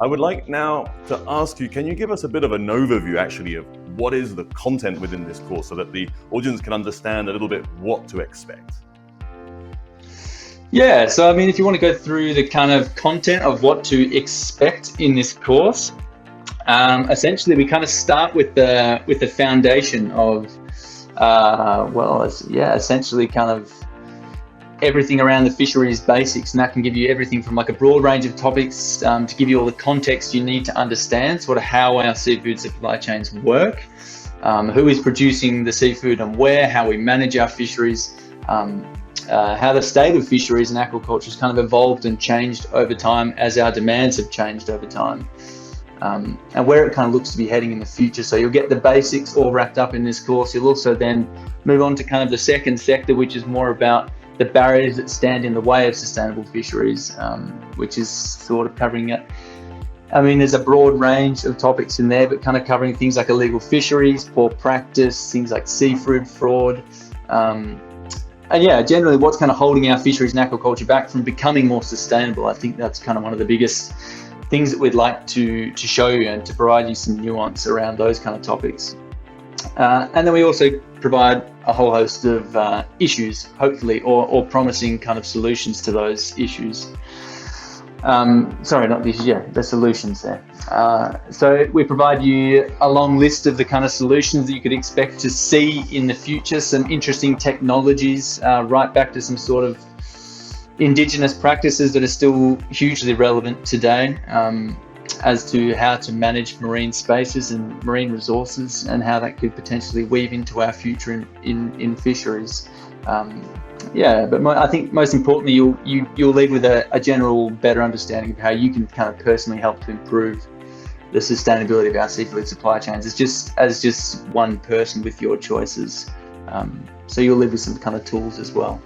I would like now to ask you, can you give us a bit of an overview actually of what is the content within this course so that the audience can understand a little bit what to expect? Yeah, so I mean, if you want to go through the kind of content of what to expect in this course, essentially we kind of start with the foundation of, essentially kind of everything around the fisheries basics, and that can give you everything from like a broad range of topics to give you all the context you need to understand sort of how our seafood supply chains work, who is producing the seafood and where, how we manage our fisheries, how the state of fisheries and aquaculture has kind of evolved and changed over time as our demands have changed over time, and where it kind of looks to be heading in the future. So you'll get the basics all wrapped up in this course. You'll also then move on to kind of the second sector, which is more about the barriers that stand in the way of sustainable fisheries, which is sort of covering it. I mean, there's a broad range of topics in there, but kind of covering things like illegal fisheries, poor practice, things like seafood fraud, and yeah, generally what's kind of holding our fisheries and aquaculture back from becoming more sustainable. I think that's kind of one of the biggest things that we'd like to show you and to provide you some nuance around those kind of topics. And then we also provide a whole host of issues, hopefully, or promising kind of solutions to those issues. Sorry, not the issues, yeah, the solutions there. So we provide you a long list of the kind of solutions that you could expect to see in the future, some interesting technologies, right back to some sort of indigenous practices that are still hugely relevant today, as to how to manage marine spaces and marine resources and how that could potentially weave into our future in fisheries. But I think most importantly, you'll leave with a general better understanding of how you can kind of personally help to improve the sustainability of our seafood supply chains as just one person with your choices. So you'll leave with some kind of tools as well.